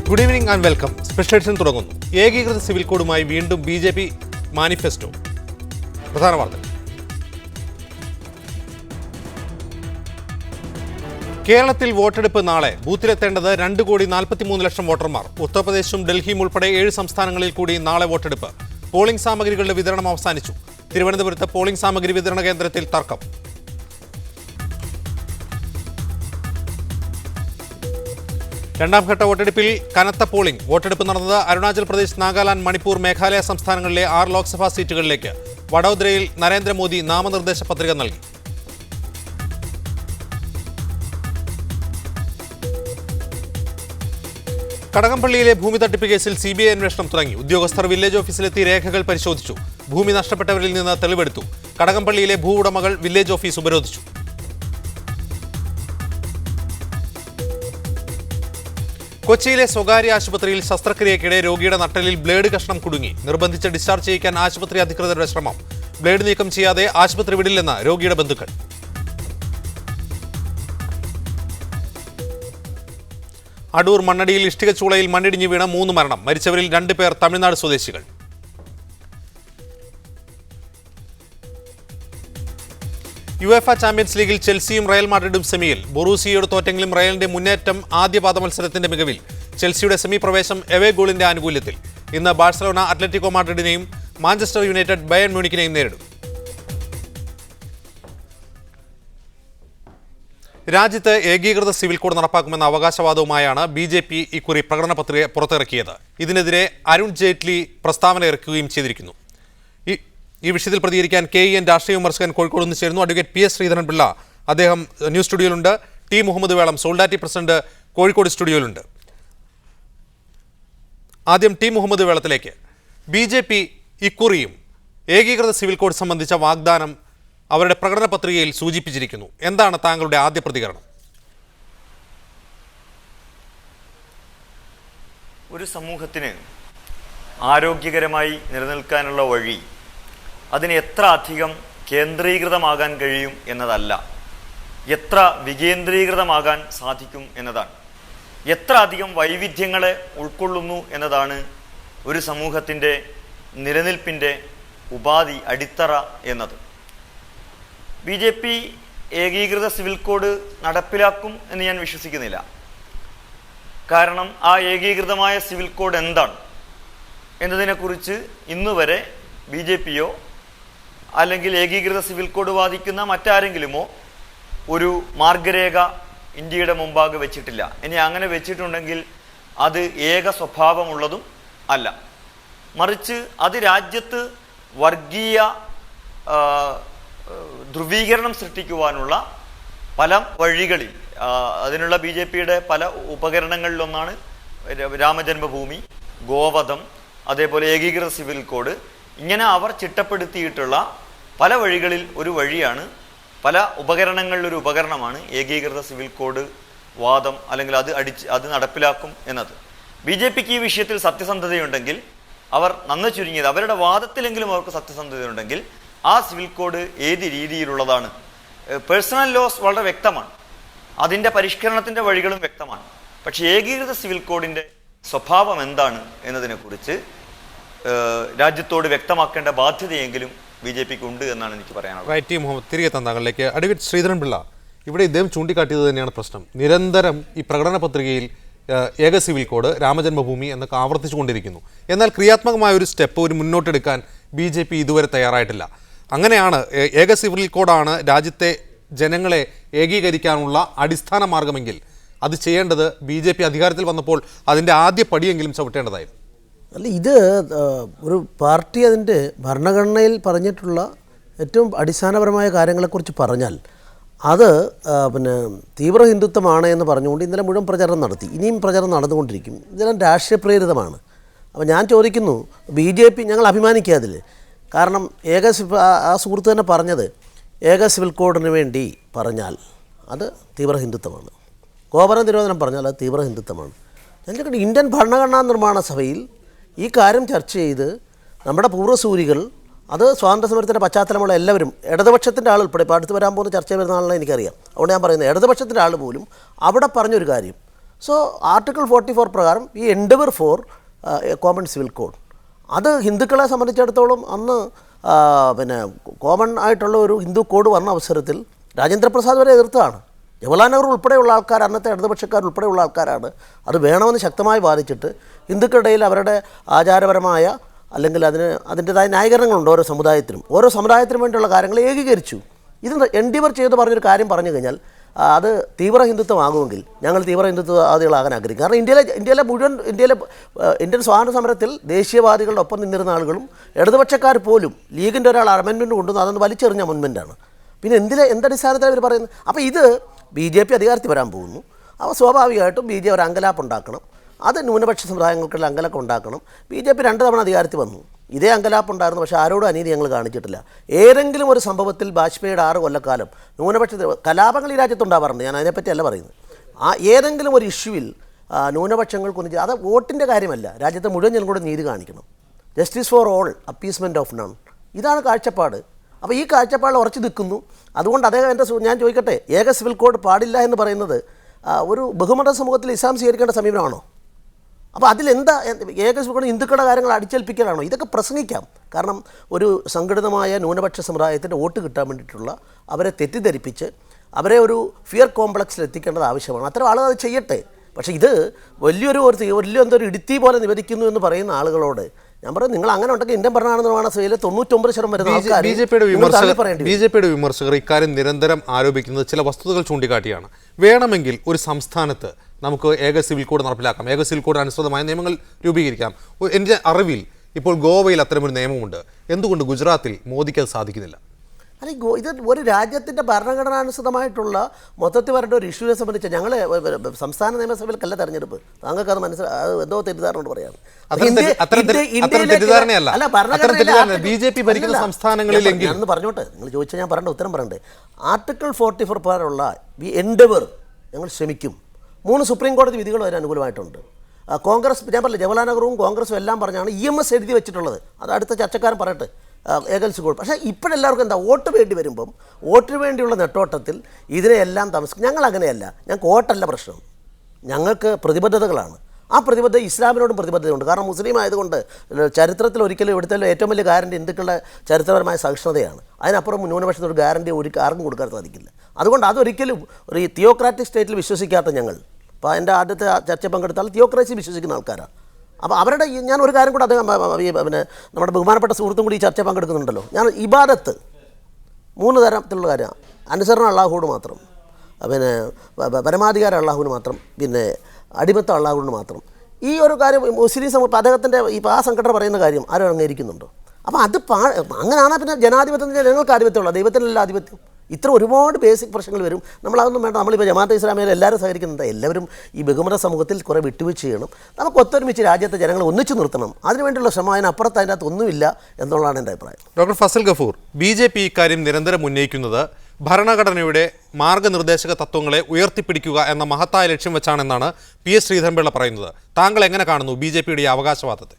Good evening and welcome. Special edition തുടങ്ങുന്നു. ഏകീകൃത civil കോഡുമായി വീണ്ടും BJP മാനിഫെസ്റ്റോ. പ്രധാന വാർത്തകൾ. കേരളത്തിൽ വോട്ടെടുപ്പ് നാളെ. ബൂത്തിലെത്തേണ്ടത് 2,43,00,000 വോട്ടർമാർ. ഉത്തർപ്രദേശും ഡൽഹിയും ഉൾപ്പെടെ 7 സംസ്ഥാനങ്ങളിൽ കൂടി നാളെ വോട്ടെടുപ്പ്. പോളിംഗ് സാമഗ്രികളുടെ വിതരണം അവസാനിച്ചു. തിരുവനന്തപുരത്ത് പോളിംഗ് സാമഗ്രി വിതരണ കേന്ദ്രത്തിൽ തർക്കം. രണ്ടാംഘട്ട വോട്ടെടുപ്പിൽ കനത്ത പോളിംഗ്. വോട്ടെടുപ്പ് നടന്നത് അരുണാചൽ പ്രദേശ്, നാഗാലാൻഡ്, മണിപ്പൂർ, മേഘാലയ സംസ്ഥാനങ്ങളിലെ 6 ലോക്സഭാ സീറ്റുകളിലേക്ക്. വഡോദരയിൽ നരേന്ദ്രമോദി നാമനിർദ്ദേശ പത്രിക നൽകി. കടകംപള്ളിയിലെ ഭൂമി തട്ടിപ്പ് കേസിൽ CBI അന്വേഷണം തുടങ്ങി. ഉദ്യോഗസ്ഥർ വില്ലേജ് ഓഫീസിലെത്തി രേഖകൾ പരിശോധിച്ചു. ഭൂമി നഷ്ടപ്പെട്ടവരിൽ നിന്ന് തെളിവെടുത്തു. കടകംപള്ളിയിലെ ഭൂ ഉടമകൾ വില്ലേജ് ഓഫീസ് ഉപരോധിച്ചു. കൊച്ചിയിലെ സ്വകാര്യ ആശുപത്രിയിൽ ശസ്ത്രക്രിയയ്ക്കിടെ രോഗിയുടെ നട്ടലിൽ ബ്ലേഡ് കഷ്ണം കുടുങ്ങി. നിർബന്ധിച്ച് ഡിസ്ചാർജ് ചെയ്യിക്കാൻ ആശുപത്രി അധികൃതരുടെ ശ്രമം. ബ്ലേഡ് നീക്കം ചെയ്യാതെ ആശുപത്രി വിടില്ലെന്ന് രോഗിയുടെ ബന്ധുക്കൾ. അടൂർ മണ്ണടിയിൽ ഇഷ്ടികച്ചൂളയിൽ മണ്ണിടിഞ്ഞ് വീണ 3 മരണം. മരിച്ചവരിൽ 2 പേർ തമിഴ്നാട് സ്വദേശികൾ. UEFA ചാമ്പ്യൻസ് ലീഗിൽ ചെൽസിയും റയൽ മാഡ്രിഡും സെമിയിൽ. ബൊറൂസിയയോട് തോറ്റെങ്കിലും റയലിന്റെ മുന്നേറ്റം ആദ്യപാദ മത്സരത്തിന്റെ മികവിൽ. ചെൽസിയുടെ സെമി പ്രവേശം എവേ ഗോളിന്റെ ആനുകൂല്യത്തിൽ. ഇന്ന് ബാഴ്സലോണ അത്ലറ്റിക്കോ മാഡ്രിഡിനെയും മാഞ്ചസ്റ്റർ യുണൈറ്റഡ് ബയൺ മ്യൂണിക്കിനെയും നേരിടും. രാജ്യത്ത് ഏകീകൃത സിവിൽ കോഡ് നടപ്പാക്കുമെന്ന അവകാശവാദവുമായാണ് BJP ഇക്കുറി പ്രകടന പത്രിക പുറത്തിറക്കിയത്. ഇതിനെതിരെ അരുൺ ജെയ്റ്റ്ലി പ്രസ്താവന ഇറക്കുകയും ചെയ്തിരിക്കുന്നു. ഈ വിഷയത്തിൽ പ്രതികരിക്കാൻ KEN രാഷ്ട്രീയ വിമർശകൻ കോഴിക്കോട് നിന്ന് ചേരുന്നു. അഡ്വക്കേറ്റ് PS ശ്രീധരൻപിള്ള, അദ്ദേഹം ന്യൂസ് സ്റ്റുഡിയോയിലുണ്ട്. T മുഹമ്മദ് വേളം, സോൾഡാറ്റി പ്രസിഡന്റ്, കോഴിക്കോട് സ്റ്റുഡിയോയിലുണ്ട്. ആദ്യം T മുഹമ്മദ് വേളത്തിലേക്ക്. BJP ഇക്കുറിയും ഏകീകൃത സിവിൽ കോഡ് സംബന്ധിച്ച വാഗ്ദാനം അവരുടെ പ്രകടന പത്രികയിൽ സൂചിപ്പിച്ചിരിക്കുന്നു. എന്താണ് താങ്കളുടെ ആദ്യ പ്രതികരണം? ഒരു സമൂഹത്തിന് ആരോഗ്യകരമായി നിലനിൽക്കാനുള്ള വഴി അതിന് എത്ര അധികം കേന്ദ്രീകൃതമാകാൻ കഴിയും എന്നതല്ല, എത്ര വികേന്ദ്രീകൃതമാകാൻ സാധിക്കും എന്നതാണ്. എത്ര അധികം വൈവിധ്യങ്ങളെ ഉൾക്കൊള്ളുന്നു എന്നതാണ് ഒരു സമൂഹത്തിൻ്റെ നിലനിൽപ്പിൻ്റെ ഉപാധി, അടിത്തറ എന്നത്. BJP ഏകീകൃത സിവിൽ കോഡ് നടപ്പിലാക്കും എന്ന് ഞാൻ വിശ്വസിക്കുന്നില്ല. കാരണം ആ ഏകീകൃതമായ സിവിൽ കോഡ് എന്താണ് എന്നതിനെക്കുറിച്ച് ഇന്നുവരെ BJPയോ അല്ലെങ്കിൽ ഏകീകൃത സിവിൽ കോഡ് വാദിക്കുന്ന മറ്റാരെങ്കിലുമോ ഒരു മാർഗരേഖ ഇന്ത്യയുടെ മുമ്പാകെ വെച്ചിട്ടില്ല. ഇനി അങ്ങനെ വെച്ചിട്ടുണ്ടെങ്കിൽ അത് ഏക സ്വഭാവമുള്ളതും അല്ല. മറിച്ച് അത് രാജ്യത്ത് വർഗീയ ധ്രുവീകരണം സൃഷ്ടിക്കുവാനുള്ള പല വഴികളിൽ, അതിനുള്ള BJPയുടെ പല ഉപകരണങ്ങളിലൊന്നാണ് രാമജന്മഭൂമി, ഗോവധം, അതേപോലെ ഏകീകൃത സിവിൽ കോഡ്. ഇങ്ങനെ അവർ ചിട്ടപ്പെടുത്തിയിട്ടുള്ള പല വഴികളിൽ ഒരു വഴിയാണ്, പല ഉപകരണങ്ങളിലൊരു ഉപകരണമാണ് ഏകീകൃത സിവിൽ കോഡ് വാദം, അല്ലെങ്കിൽ അത് നടപ്പിലാക്കും എന്നത്. BJPക്ക് ഈ വിഷയത്തിൽ സത്യസന്ധതയുണ്ടെങ്കിൽ, അവർ നന്ന് ചുരുങ്ങിയത് അവരുടെ വാദത്തിലെങ്കിലും അവർക്ക് സത്യസന്ധതയുണ്ടെങ്കിൽ, ആ സിവിൽ കോഡ് ഏത് രീതിയിലുള്ളതാണ്. പേഴ്സണൽ ലോസ് വളരെ വ്യക്തമാണ്, അതിൻ്റെ പരിഷ്കരണത്തിൻ്റെ വഴികളും വ്യക്തമാണ്. പക്ഷേ ഏകീകൃത സിവിൽ കോഡിൻ്റെ സ്വഭാവം എന്താണ് എന്നതിനെക്കുറിച്ച് രാജ്യത്തോട് വ്യക്തമാക്കേണ്ട ബാധ്യതയെങ്കിലും BJPക്ക് ഉണ്ട് എന്നാണ് എനിക്ക് പറയാനുള്ളത്. റൈറ്റ്. മുഹമ്മദ്, തിരികെ താങ്കളിലേക്ക്. അഡ്വക്കേറ്റ് ശ്രീധരൻപിള്ള, ഇവിടെ ഇദ്ദേഹം ചൂണ്ടിക്കാട്ടിയത് തന്നെയാണ് പ്രശ്നം. നിരന്തരം ഈ പ്രകടന പത്രികയിൽ ഏക സിവിൽ കോഡ്, രാമജന്മഭൂമി എന്നൊക്കെ ആവർത്തിച്ചുകൊണ്ടിരിക്കുന്നു. എന്നാൽ ക്രിയാത്മകമായ ഒരു സ്റ്റെപ്പ്, ഒരു മുന്നോട്ടെടുക്കാൻ BJP ഇതുവരെ തയ്യാറായിട്ടില്ല. അങ്ങനെയാണ് ഏക സിവിൽ കോഡാണ് രാജ്യത്തെ ജനങ്ങളെ ഏകീകരിക്കാനുള്ള അടിസ്ഥാന മാർഗമെങ്കിൽ അത് ചെയ്യേണ്ടത് BJP അധികാരത്തിൽ വന്നപ്പോൾ അതിൻ്റെ ആദ്യ പടിയെങ്കിലും ചവിട്ടേണ്ടതായിരുന്നു. അല്ല, ഇത് ഒരു പാർട്ടി അതിൻ്റെ ഭരണഘടനയിൽ പറഞ്ഞിട്ടുള്ള ഏറ്റവും അടിസ്ഥാനപരമായ കാര്യങ്ങളെക്കുറിച്ച് പറഞ്ഞാൽ അത് തീവ്ര ഹിന്ദുത്വമാണ് എന്ന് പറഞ്ഞുകൊണ്ട് ഇന്നലെ മുഴുവൻ പ്രചരണം നടത്തി. ഇനിയും പ്രചരണം നടന്നുകൊണ്ടിരിക്കും. ഇതെല്ലാം രാഷ്ട്രീയ പ്രേരിതമാണ്. അപ്പോൾ ഞാൻ ചോദിക്കുന്നു, BJP ഞങ്ങൾ അഭിമാനിക്കുക അതിൽ. കാരണം ആ സുഹൃത്ത് തന്നെ പറഞ്ഞത് ഏക സിവിൽ കോഡിന് വേണ്ടി പറഞ്ഞാൽ അത് തീവ്ര ഹിന്ദുത്വമാണ്. ഗോപന നിരോധനം പറഞ്ഞാൽ അത് തീവ്ര ഹിന്ദുത്വമാണ്. ഞാൻ ചോദിക്കട്ടെ, ഇന്ത്യൻ ഭരണഘടനാ നിർമ്മാണ സഭയിൽ ഈ കാര്യം ചർച്ച ചെയ്ത് നമ്മുടെ പൂർവ്വസൂരികൾ അത് സ്വാതന്ത്ര്യ സമരത്തിൻ്റെ പശ്ചാത്തലമുള്ള എല്ലാവരും, ഇടതുപക്ഷത്തിൻ്റെ ആൾ ഉൾപ്പെടെ, ഇപ്പോൾ അടുത്ത് വരാൻ പോകുന്ന ചർച്ച വരുന്ന ആളെ എനിക്കറിയാം, അതുകൊണ്ട് ഞാൻ പറയുന്നത് ഇടതുപക്ഷത്തിൻ്റെ ആൾ പോലും അവിടെ പറഞ്ഞൊരു കാര്യം, സോ ആർട്ടിക്കിൾ 44 പ്രകാരം ഈ endeavour for common civil code അത് ഹിന്ദുക്കളെ സംബന്ധിച്ചിടത്തോളം അന്ന് പിന്നെ കോമൺ ആയിട്ടുള്ള ഒരു ഹിന്ദു കോഡ് വന്ന അവസരത്തിൽ രാജേന്ദ്രപ്രസാദ് വരെ എതിർത്തതാണ്. ജവഹർലാൽ നെഹ്റു ഉൾപ്പെടെയുള്ള ആൾക്കാർ, അന്നത്തെ ഇടതുപക്ഷക്കാർ ഉൾപ്പെടെയുള്ള ആൾക്കാരാണ് അത് വേണമെന്ന് ശക്തമായി വാദിച്ചിട്ട് ഹിന്ദുക്കളുടെ ഇടയിൽ അവരുടെ ആചാരപരമായ അല്ലെങ്കിൽ അതിൻ്റെതായ ന്യായീകരണങ്ങളുണ്ട്. ഓരോ സമുദായത്തിനും വേണ്ടിയുള്ള കാര്യങ്ങൾ ഏകീകരിച്ചു. ഇത് എൻഡിവർ ചെയ്ത് പറഞ്ഞൊരു കാര്യം പറഞ്ഞു കഴിഞ്ഞാൽ അത് തീവ്ര ഹിന്ദുത്വമാകുമെങ്കിൽ ഞങ്ങൾ തീവ്ര ഹിന്ദുത്വവാദികളാകാൻ ആഗ്രഹിക്കും. കാരണം ഇന്ത്യൻ സ്വാതന്ത്ര്യ സമരത്തിൽ ദേശീയവാദികളുടെ ഒപ്പം നിന്നിരുന്ന ആളുകളും ഇടതുപക്ഷക്കാർ പോലും ലീഗിൻ്റെ ഒരാൾ അമെൻമെൻറ്റ് കൊണ്ടുവന്ന് അതൊന്ന് വലിച്ചെറിഞ്ഞ മുൻമെൻറ്റാണ്. പിന്നെ എന്തടിസ്ഥാനത്തിൽ അവർ പറയുന്നത്? അപ്പോൾ ഇത് BJP അധികാരത്തിൽ വരാൻ പോകുന്നു. അപ്പോൾ സ്വാഭാവികമായിട്ടും BJP ഒരു അങ്കലാപ്പ് ഉണ്ടാക്കണം. അത് ന്യൂനപക്ഷ സമുദായങ്ങൾക്കുള്ള അങ്കലക്കം ഉണ്ടാക്കണം. BJP 2 തവണ അധികാരത്തിൽ വന്നു, ഇതേ അങ്കലാപ്പ് ഉണ്ടായിരുന്നു. പക്ഷേ ആരോടും അനീതി ഞങ്ങൾ കാണിച്ചിട്ടില്ല. ഏതെങ്കിലും ഒരു സംഭവത്തിൽ വാജ്പേയിയുടെ 6 കൊല്ലക്കാലം ന്യൂനപക്ഷ കലാപങ്ങൾ ഈ രാജ്യത്തുണ്ടാവാറുണ്ട്, ഞാൻ അതിനെപ്പറ്റിയല്ല പറയുന്നത്. ഏതെങ്കിലും ഒരു ഇഷ്യൂവിൽ ന്യൂനപക്ഷങ്ങൾക്കൊന്നും അത് വോട്ടിൻ്റെ കാര്യമല്ല, രാജ്യത്തെ മുഴുവൻ ജനം കൂടെ നീതി കാണിക്കണം. Justice for all, appeasement of none, ഇതാണ് കാഴ്ചപ്പാട്. അപ്പോൾ ഈ കാഴ്ചപ്പാട് ഉറച്ചു നിൽക്കുന്നു. അതുകൊണ്ട് അദ്ദേഹം ഞാൻ ചോദിക്കട്ടെ, ഏക സിവിൽ കോഡ് പാടില്ല എന്ന് പറയുന്നത് ഒരു ബഹുമത സമൂഹത്തിൽ ഇസ്ലാം സ്വീകരിക്കേണ്ട സമീപനമാണോ? അപ്പോൾ അതിലെന്താ ഏക സിവിൽ കോഡ് ഹിന്ദുക്കളുടെ കാര്യങ്ങൾ അടിച്ചേൽപ്പിക്കലാണോ? ഇതൊക്കെ പ്രസംഗിക്കാം. കാരണം ഒരു സംഘടിതമായ ന്യൂനപക്ഷ സമുദായത്തിൻ്റെ വോട്ട് കിട്ടാൻ വേണ്ടിയിട്ടുള്ള അവരെ തെറ്റിദ്ധരിപ്പിച്ച് അവരെ ഒരു ഫിയർ കോംപ്ലക്സിൽ എത്തിക്കേണ്ടത് ആവശ്യമാണ്. അത്തരം ആളുകൾ അത് ചെയ്യട്ടെ. പക്ഷേ ഇത് വലിയൊരു ഇടുത്തി പോലെ നിവദിക്കുന്നു എന്ന് പറയുന്ന ആളുകളോട് ഞാൻ പറയും, നിങ്ങൾ അങ്ങനെ ഉണ്ടെങ്കിൽ ഇന്ത്യൻ ഭരണാനുസരണ സഭയിൽ 99% വരുന്ന ആൾക്കാർ BJPയുടെ വിമർശകർ ഇക്കാര്യം നിരന്തരം ആരോപിക്കുന്നത് ചില വസ്തുതകൾ ചൂണ്ടിക്കാട്ടിയാണ്. വേണമെങ്കിൽ ഒരു സംസ്ഥാനത്ത് നമുക്ക് ഏക സിവിൽ കോഡ് നടപ്പിലാക്കാം, ഏക സിവിൽ കോഡ് അനുസൃതമായ നിയമങ്ങൾ രൂപീകരിക്കാം. എൻ്റെ അറിവിൽ ഇപ്പോൾ ഗോവയിൽ അത്തരമൊരു നിയമമുണ്ട്. എന്തുകൊണ്ട് ഗുജറാത്തിൽ മോദിക്ക് അത് സാധിക്കുന്നില്ല? അല്ല, ഇത് ഒരു രാജ്യത്തിൻ്റെ ഭരണഘടനാനുസൃതമായിട്ടുള്ള മൊത്തത്തിൽ വരേണ്ട ഒരു ഇഷ്യൂവിനെ സംബന്ധിച്ച് ഞങ്ങൾ സംസ്ഥാന നിയമസഭയിലല്ല തെരഞ്ഞെടുപ്പ്. താങ്കൾക്ക് അത് അത് എന്തോ തെറ്റിദ്ധാരണ പറയാം. ഞാനൊന്ന് പറഞ്ഞോട്ടെ, നിങ്ങൾ ചോദിച്ചാൽ ഞാൻ പറയേണ്ട ഉത്തരം പറയണ്ടേ. ആർട്ടിക്കിൾ 44 പ്രകാരമുള്ള എൻഡവർ ഞങ്ങൾ ശ്രമിക്കും. 3 സുപ്രീം കോടതി വിധികൾ വരെ അനുകൂലമായിട്ടുണ്ട്. കോൺഗ്രസ്, ഞാൻ പറഞ്ഞില്ല, ജവഹർലാൽ നെഹ്റുവും കോൺഗ്രസും എല്ലാം പറഞ്ഞാണ് EMS എഴുതി വെച്ചിട്ടുള്ളത്. അത് അടുത്ത ചർച്ചക്കാരൻ പറയട്ടെ, ഏകൽസ് കോഡ്. പക്ഷേ ഇപ്പോഴെല്ലാവർക്കും എന്താ, വോട്ട് വേണ്ടി വരുമ്പം വോട്ടിന് വേണ്ടിയുള്ള നെട്ടോട്ടത്തിൽ ഇതിനെയെല്ലാം താമസിക്കും. ഞങ്ങൾ അങ്ങനെയല്ല, ഞങ്ങൾക്ക് വോട്ടല്ല പ്രശ്നം, ഞങ്ങൾക്ക് പ്രതിബദ്ധതകളാണ്. ആ പ്രതിബദ്ധത ഇസ്ലാമിനോടും പ്രതിബദ്ധതയുണ്ട്. കാരണം മുസ്ലിം ആയതുകൊണ്ട് ചരിത്രത്തിൽ ഒരിക്കലും ഇവിടുത്തെ ഏറ്റവും വലിയ ഗ്യാരണ്ടി ഹിന്ദുക്കളുടെ ചരിത്രപരമായ സഹിഷ്ണുതയാണ്. അതിനപ്പുറം ന്യൂനപക്ഷത്തിന് ഒരു ഗ്യാരണ്ടി ആർക്കും കൊടുക്കാൻ സാധിക്കില്ല. അതുകൊണ്ട് അതൊരിക്കലും ഒരു തിയോക്രാറ്റിക് സ്റ്റേറ്റിൽ വിശ്വസിക്കാത്ത ഞങ്ങൾ, അപ്പോൾ എൻ്റെ ആദ്യത്തെ ചർച്ച പങ്കെടുത്താൽ തിയോക്രസി വിശ്വസിക്കുന്ന ആൾക്കാരാണ്. അപ്പോൾ അവരുടെ ഞാൻ ഒരു കാര്യം കൂടെ അദ്ദേഹം പിന്നെ നമ്മുടെ ബഹുമാനപ്പെട്ട സുഹൃത്തും കൂടി ഈ ചർച്ച പങ്കെടുക്കുന്നുണ്ടല്ലോ. ഞാൻ ഇബാദത്ത് 3 തരത്തിലുള്ള കാര്യമാണ്. അനുസരണം അള്ളാഹുവിനോട് മാത്രം, പിന്നെ പരമാധികാരം അള്ളാഹുവിന് മാത്രം, പിന്നെ അടിമത്തം അള്ളാഹുവിന് മാത്രം. ഈ ഒരു കാര്യം മുസ്ലിം സമൂഹം അദ്ദേഹത്തിൻ്റെ ഇപ്പോൾ ആ സംഘടന പറയുന്ന കാര്യം ആരും അംഗീകരിക്കുന്നുണ്ടോ? അപ്പോൾ അത് അങ്ങനെയാണെങ്കിൽ പിന്നെ ജനാധിപത്യത്തിൻ്റെ ജനങ്ങൾക്ക് ആധിപത്യമുള്ള, ദൈവത്തിനല്ല ആധിപത്യം. ഇത്ര ഒരുപാട് ബേസിക് പ്രശ്നങ്ങൾ വരും. നമ്മളതൊന്നും വേണ്ട. നമ്മളിപ്പോൾ ജമാഅത്തെ ഇസ്ലാമിയിൽ എല്ലാവരും സഹകരിക്കുന്നുണ്ട്. എല്ലാവരും ഈ ബഹുമത സമൂഹത്തിൽ കുറേ വിട്ടുവീഴ്ച ചെയ്യണം. നമുക്ക് ഒത്തൊരുമിച്ച് രാജ്യത്തെ ജനങ്ങളെ ഒന്നിച്ചു നിർത്തണം. അതിനുവേണ്ടിയുള്ള ശ്രമം, അതിനപ്പുറത്ത് അതിനകത്ത് ഒന്നുമില്ല എന്നുള്ളതാണ് എൻ്റെ അഭിപ്രായം. ഡോക്ടർ ഫസൽ ഗഫൂർ, BJP ഇക്കാര്യം നിരന്തരം ഉന്നയിക്കുന്നത് ഭരണഘടനയുടെ മാർഗനിർദ്ദേശക തത്വങ്ങളെ ഉയർത്തിപ്പിടിക്കുക എന്ന മഹത്തായ ലക്ഷ്യം വെച്ചാണെന്നാണ് PS ശ്രീധരൻപിള്ള പറയുന്നത്. താങ്കൾ എങ്ങനെ കാണുന്നു BJPയുടെ ഈ അവകാശവാദത്തെ?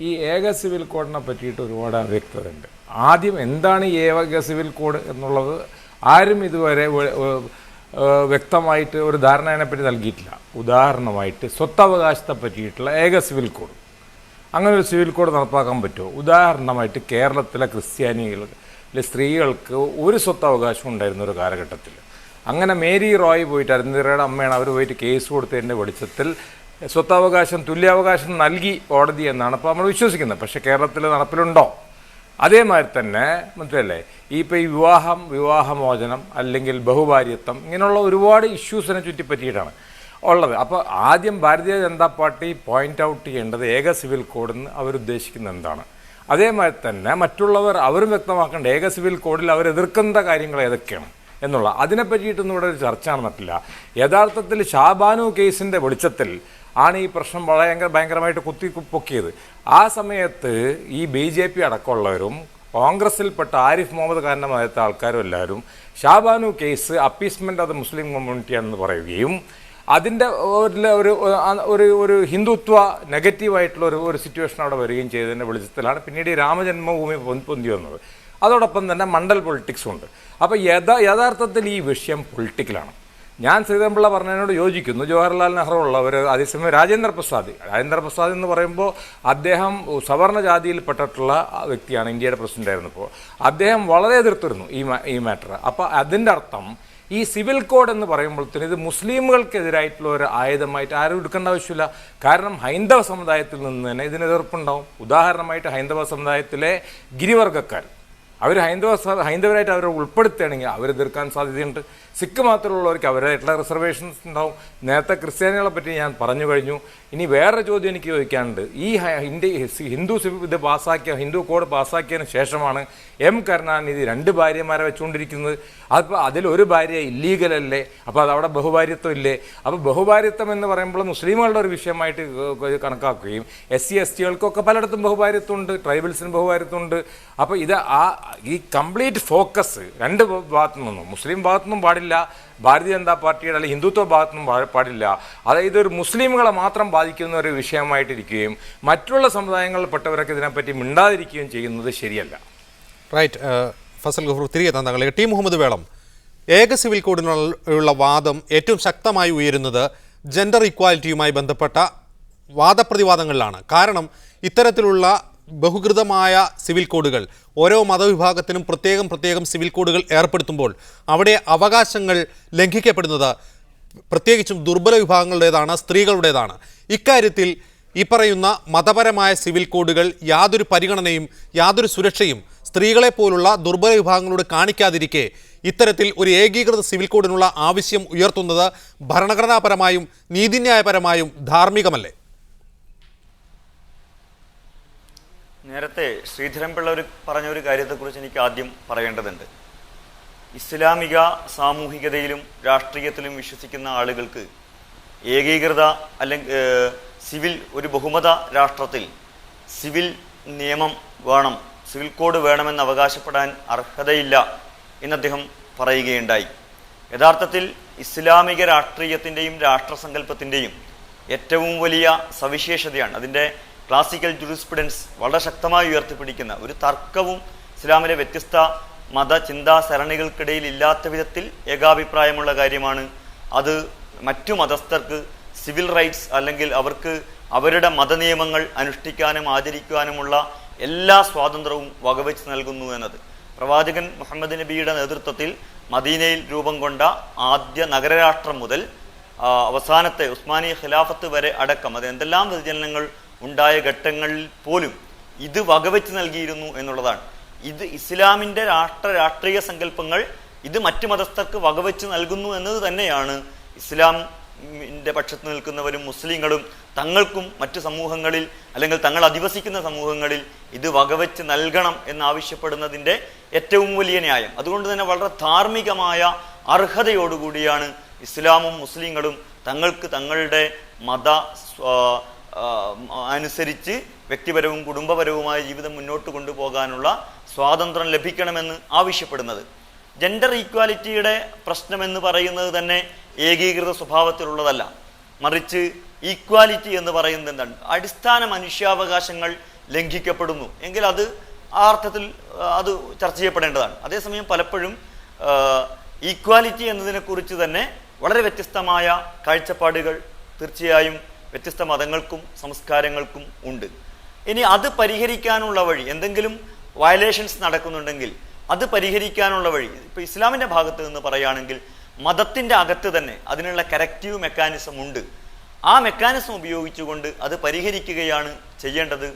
ഈ ഏക സിവിൽ കോഡിനെ പറ്റിയിട്ട് ഒരുപാട് അവ്യക്തതയുണ്ട്. ആദ്യം എന്താണ് ഈ ഏക സിവിൽ കോഡ് എന്നുള്ളത് ആരും ഇതുവരെ വ്യക്തമായിട്ട് ഒരു ധാരണ അതിനെപ്പറ്റി നൽകിയിട്ടില്ല. ഉദാഹരണമായിട്ട് സ്വത്തവകാശത്തെ പറ്റിയിട്ടുള്ള ഏക സിവിൽ കോഡ്, അങ്ങനെ ഒരു സിവിൽ കോഡ് നടപ്പാക്കാൻ പറ്റുമോ? ഉദാഹരണമായിട്ട് കേരളത്തിലെ ക്രിസ്ത്യാനികളിലെ സ്ത്രീകൾക്ക് ഒരു സ്വത്തവകാശം ഉണ്ടായിരുന്ന ഒരു കാലഘട്ടത്തിൽ, അങ്ങനെ മേരി റോയ് പോയിട്ട്, അരുന്ധതിയുടെ അമ്മയാണ്, അവർ പോയിട്ട് കേസ് കൊടുത്തതിൻ്റെ വെളിച്ചത്തിൽ സ്വത്തവകാശം, തുല്യാവകാശം നൽകി കോടതി എന്നാണ് ഇപ്പോൾ നമ്മൾ വിശ്വസിക്കുന്നത്. പക്ഷേ കേരളത്തിൽ നടപ്പിലുണ്ടോ? അതേമാതിരി തന്നെ മനസ്സിലല്ലേ ഇപ്പോൾ ഈ വിവാഹമോചനം അല്ലെങ്കിൽ ബഹുഭാര്യത്വം, ഇങ്ങനെയുള്ള ഒരുപാട് ഇഷ്യൂസിനെ ചുറ്റിപ്പറ്റിയിട്ടാണ് ഉള്ളത്. അപ്പോൾ ആദ്യം Bharatiya Janata party point out ചെയ്യേണ്ടത് ഏക സിവിൽ കോഡെന്ന് അവരുദ്ദേശിക്കുന്നത് എന്താണ്. അതേമാതിരി തന്നെ മറ്റുള്ളവർ അവരും വ്യക്തമാക്കേണ്ട ഏക സിവിൽ കോഡിൽ അവരെതിർക്കുന്ന കാര്യങ്ങൾ ഏതൊക്കെയാണ് എന്നുള്ള അതിനെപ്പറ്റിയിട്ടൊന്നും ഇവിടെ ഒരു ചർച്ച നടന്നിട്ടില്ല. യഥാർത്ഥത്തിൽ ഷാബാനു കേസിൻ്റെ വെളിച്ചത്തിൽ ആണ് ഈ പ്രശ്നം ഭയങ്കരമായിട്ട് കുത്തിപ്പൊക്കിയത്. ആ സമയത്ത് ഈ BJP അടക്കമുള്ളവരും കോൺഗ്രസിൽപ്പെട്ട ആരിഫ് മുഹമ്മദ് ഖാൻ്റെ മതത്തെ ആൾക്കാരും എല്ലാവരും ഷാബാനു കേസ് അപ്പീസ്മെൻ്റ് അത് മുസ്ലിം കമ്മ്യൂണിറ്റിയാണെന്ന് പറയുകയും അതിൻ്റെ ഒരു ഹിന്ദുത്വ നെഗറ്റീവായിട്ടുള്ള ഒരു സിറ്റുവേഷൻ അവിടെ വരികയും ചെയ്തതിൻ്റെ വെളിച്ചത്തിലാണ് പിന്നീട് ഈ രാമജന്മഭൂമി പൊന്തി വന്നത്. അതോടൊപ്പം തന്നെ മണ്ഡൽ പൊളിറ്റിക്സും ഉണ്ട്. അപ്പോൾ യഥാർത്ഥത്തിൽ ഈ വിഷയം പൊളിറ്റിക്കലാണ്. ഞാൻ ശ്രീധരൻപിള്ള പറഞ്ഞതിനോട് യോജിക്കുന്നു. ജവഹർലാൽ നെഹ്റു ഉള്ളവർ, അതേസമയം രാജേന്ദ്ര പ്രസാദ് എന്ന് പറയുമ്പോൾ അദ്ദേഹം സവർണ ജാതിയിൽപ്പെട്ടിട്ടുള്ള വ്യക്തിയാണ്, ഇന്ത്യയുടെ പ്രസിഡന്റ് ആയിരുന്നപ്പോൾ. അദ്ദേഹം വളരെ എതിർത്തിരുന്നു ഈ മാറ്റർ. അപ്പോൾ അതിൻ്റെ അർത്ഥം ഈ സിവിൽ കോഡ് എന്ന് പറയുമ്പോഴത്തേന് ഇത് മുസ്ലിമുകൾക്കെതിരായിട്ടുള്ള ഒരു ആയുധമായിട്ട് ആരും എടുക്കേണ്ട ആവശ്യമില്ല. കാരണം ഹൈന്ദവ സമുദായത്തിൽ നിന്ന് തന്നെ ഇതിന് എതിർപ്പുണ്ടാവും. ഉദാഹരണമായിട്ട് ഹൈന്ദവ സമുദായത്തിലെ ഗിരിവർഗ്ഗക്കാർ അവർ ഹൈന്ദവരായിട്ട് അവരെ ഉൾപ്പെടുത്തുകയാണെങ്കിൽ അവർ എതിർക്കാൻ സാധ്യതയുണ്ട്. സിഖ് മാത്രമുള്ളവർക്ക് അവരായിട്ടുള്ള റിസർവേഷൻസ് ഉണ്ടാവും. നേരത്തെ ക്രിസ്ത്യാനികളെ പറ്റി ഞാൻ പറഞ്ഞു കഴിഞ്ഞു. ഇനി വേറെ ചോദ്യം എനിക്ക് ചോദിക്കാനുണ്ട്. ഈ ഹിന്ദു കോഡ് പാസ്സാക്കിയതിന് ശേഷമാണ് കരുണാനിധി 2 ഭാര്യമാരെ വെച്ചുകൊണ്ടിരിക്കുന്നത്. അപ്പോൾ അതിലൊരു ഭാര്യ ഇല്ലീഗലല്ലേ? അപ്പോൾ അതവിടെ ബഹുഭാര്യത്വം ഇല്ലേ? അപ്പോൾ ബഹുഭാര്യത്വം എന്ന് പറയുമ്പോൾ മുസ്ലിമുകളുടെ ഒരു വിഷയമായിട്ട് കണക്കാക്കുകയും SC ST പലയിടത്തും ബഹുഭാര്യത്വമുണ്ട്, ട്രൈബൽസിന് ബഹുഭാര്യത്വമുണ്ട്. അപ്പോൾ ഈ കംപ്ലീറ്റ് ഫോക്കസ് 2 ഭാഗത്തു നിന്നും, മുസ്ലിം ഭാഗത്തു നിന്നും പാടില്ല, ഭാരതീയ ജനതാ പാർട്ടിയുടെ അല്ലെങ്കിൽ ഹിന്ദുത്വ ഭാഗത്തൊന്നും പാടില്ല. അതായത് ഒരു മുസ്ലിമുകളെ മാത്രം ബാധിക്കുന്ന ഒരു വിഷയമായിട്ടിരിക്കുകയും മറ്റുള്ള സമുദായങ്ങളിൽപ്പെട്ടവരൊക്കെ ഇതിനെപ്പറ്റി മിണ്ടാതിരിക്കുകയും ചെയ്യുന്നത് ശരിയല്ല. റൈറ്റ്. ഫസൽ ഗഫൂർ, തിരികെ താങ്കളെ. ടി മുഹമ്മദ് വേളം, ഏക സിവിൽ കോഡിനുള്ള വാദം ഏറ്റവും ശക്തമായി ഉയരുന്നത് ജെൻഡർ ഇക്വാലിറ്റിയുമായി ബന്ധപ്പെട്ട വാദപ്രതിവാദങ്ങളിലാണ്. കാരണം ഇത്തരത്തിലുള്ള ബഹുകൃതമായ സിവിൽ കോഡുകൾ, ഓരോ മതവിഭാഗത്തിനും പ്രത്യേകം സിവിൽ കോഡുകൾ ഏർപ്പെടുത്തുമ്പോൾ അവിടെ അവകാശങ്ങൾ ലംഘിക്കപ്പെടുന്നത് പ്രത്യേകിച്ചും ദുർബല വിഭാഗങ്ങളുടേതാണ്, സ്ത്രീകളുടേതാണ്. ഇക്കാര്യത്തിൽ ഈ പറയുന്ന മതപരമായ സിവിൽ കോഡുകൾ യാതൊരു പരിഗണനയും യാതൊരു സുരക്ഷയും സ്ത്രീകളെ പോലുള്ള ദുർബല വിഭാഗങ്ങളോട് കാണിക്കാതിരിക്കെ ഇത്തരത്തിൽ ഒരു ഏകീകൃത സിവിൽ കോഡിനുള്ള ആവശ്യം ഉയർത്തുന്നത് ഭരണഘടനാപരമായും നീതിന്യായപരമായും ധാർമ്മികമല്ലേ? നേരത്തെ ശ്രീധരൻപിള്ള പറഞ്ഞ ഒരു കാര്യത്തെക്കുറിച്ച് എനിക്ക് ആദ്യം പറയേണ്ടതുണ്ട്. ഇസ്ലാമിക സാമൂഹികതയിലും രാഷ്ട്രീയത്തിലും വിശ്വസിക്കുന്ന ആളുകൾക്ക് ഏകീകൃത അല്ലെങ്കിൽ ഒരു ബഹുമത രാഷ്ട്രത്തിൽ സിവിൽ നിയമം വേണം, സിവിൽ കോഡ് വേണമെന്ന് അവകാശപ്പെടാൻ അർഹതയില്ല എന്ന് അദ്ദേഹം പറയുകയുണ്ടായി. യഥാർത്ഥത്തിൽ ഇസ്ലാമിക രാഷ്ട്രീയത്തിൻ്റെയും രാഷ്ട്രസങ്കല്പത്തിൻ്റെയും ഏറ്റവും വലിയ സവിശേഷതയാണ് അതിൻ്റെ ക്ലാസിക്കൽ ജൂറിസ്പ്രുഡൻസ് വളരെ ശക്തമായി ഉയർത്തിപ്പിടിക്കുന്ന ഒരു തർക്കവും ഇസ്ലാമിലെ വ്യത്യസ്ത മതചിന്താ സരണികൾക്കിടയിൽ ഇല്ലാത്ത വിധത്തിൽ ഏകാഭിപ്രായമുള്ള കാര്യമാണ്. അത് മറ്റു മതസ്ഥർക്ക് സിവിൽ റൈറ്റ്സ് അല്ലെങ്കിൽ അവർക്ക് അവരുടെ മതനിയമങ്ങൾ അനുഷ്ഠിക്കാനും ആചരിക്കാനുമുള്ള എല്ലാ സ്വാതന്ത്ര്യവും വകവെച്ച് നൽകുന്നു എന്നത്. പ്രവാചകൻ മുഹമ്മദ് നബിയുടെ നേതൃത്വത്തിൽ മദീനയിൽ രൂപം കൊണ്ട ആദ്യ നഗരരാഷ്ട്രം മുതൽ അവസാനത്തെ ഉസ്മാനി ഖിലാഫത്ത് വരെ അടക്കം അത് എന്തെല്ലാം വ്യതിചലനങ്ങൾ ഉണ്ടായ ഘട്ടങ്ങളിൽ പോലും ഇത് വകവെച്ച് നൽകിയിരുന്നു എന്നുള്ളതാണ്. ഇത് ഇസ്ലാമിൻ്റെ രാഷ്ട്രീയ സങ്കല്പങ്ങൾ ഇത് മറ്റു മതസ്ഥർക്ക് വകവെച്ച് നൽകുന്നു എന്നത് തന്നെയാണ് ഇസ്ലാമിൻ്റെ പക്ഷത്ത് നിൽക്കുന്നവരും മുസ്ലിങ്ങളും തങ്ങൾക്കും മറ്റു സമൂഹങ്ങളിൽ അല്ലെങ്കിൽ തങ്ങൾ അധിവസിക്കുന്ന സമൂഹങ്ങളിൽ ഇത് വകവെച്ച് നൽകണം എന്നാവശ്യപ്പെടുന്നതിൻ്റെ ഏറ്റവും വലിയ ന്യായം. അതുകൊണ്ട് തന്നെ വളരെ ധാർമ്മികമായ അർഹതയോടുകൂടിയാണ് ഇസ്ലാമും മുസ്ലിങ്ങളും തങ്ങൾക്ക് തങ്ങളുടെ മത അനുസരിച്ച് വ്യക്തിപരവും കുടുംബപരവുമായ ജീവിതം മുന്നോട്ട് കൊണ്ടുപോകാനുള്ള സ്വാതന്ത്ര്യം ലഭിക്കണമെന്ന് ആവശ്യപ്പെടുന്നത്. ജെൻഡർ ഈക്വാലിറ്റിയുടെ പ്രശ്നമെന്ന് പറയുന്നത് തന്നെ ഏകീകൃത സ്വഭാവത്തിലുള്ളതല്ല, മറിച്ച് ഈക്വാലിറ്റി എന്ന് പറയുന്നത് എന്താണ്? അടിസ്ഥാന മനുഷ്യാവകാശങ്ങൾ ലംഘിക്കപ്പെടുന്നു എങ്കിൽ അത് ആ അർത്ഥത്തിൽ അത് ചർച്ച ചെയ്യപ്പെടേണ്ടതാണ്. അതേസമയം പലപ്പോഴും ഈക്വാലിറ്റി എന്നതിനെക്കുറിച്ച് തന്നെ വളരെ വ്യത്യസ്തമായ കാഴ്ചപ്പാടുകൾ തീർച്ചയായും വ്യത്യസ്ത മതങ്ങൾക്കും സംസ്കാരങ്ങൾക്കും ഉണ്ട്. ഇനി അത് പരിഹരിക്കാനുള്ള വഴി, എന്തെങ്കിലും വയലേഷൻസ് നടക്കുന്നുണ്ടെങ്കിൽ അത് പരിഹരിക്കാനുള്ള വഴി ഇപ്പോൾ ഇസ്ലാമിൻ്റെ ഭാഗത്ത് നിന്ന് പറയുകയാണെങ്കിൽ മതത്തിൻ്റെ അകത്ത് തന്നെ അതിനുള്ള കറക്റ്റീവ് മെക്കാനിസം ഉണ്ട്. ആ മെക്കാനിസം ഉപയോഗിച്ചുകൊണ്ട് അത് പരിഹരിക്കുകയാണ് ചെയ്യേണ്ടത്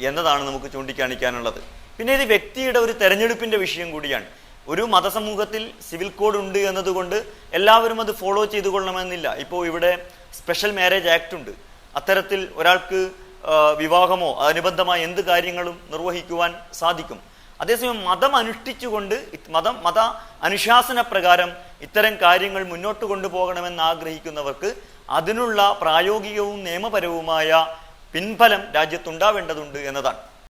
എന്നതാണ് നമുക്ക് ചൂണ്ടിക്കാണിക്കാനുള്ളത്. പിന്നെ ഇത് വ്യക്തിയുടെ ഒരു തെരഞ്ഞെടുപ്പിൻ്റെ വിഷയം കൂടിയാണ്. ഒരു മതസമൂഹത്തിൽ സിവിൽ കോഡ് ഉണ്ട് എന്നതുകൊണ്ട് എല്ലാവരും അത് ഫോളോ ചെയ്തു കൊള്ളണമെന്നില്ല. ഇപ്പോൾ ഇവിടെ സ്പെഷ്യൽ മാരേജ് ആക്ട് ഉണ്ട്. അത്തരത്തിൽ ഒരാൾക്ക് വിവാഹമോ അനുബന്ധമായ എന്ത് കാര്യങ്ങളും നിർവഹിക്കുവാൻ സാധിക്കും. അതേസമയം മതം അനുഷ്ഠിച്ചുകൊണ്ട് മത അനുശാസന പ്രകാരം ഇത്തരം കാര്യങ്ങൾ മുന്നോട്ട് കൊണ്ടുപോകണമെന്ന് ആഗ്രഹിക്കുന്നവർക്ക് അതിനുള്ള പ്രായോഗികവും നിയമപരവുമായ പിൻഫലം രാജ്യത്തുണ്ടാവേണ്ടതുണ്ട് എന്നതാണ്.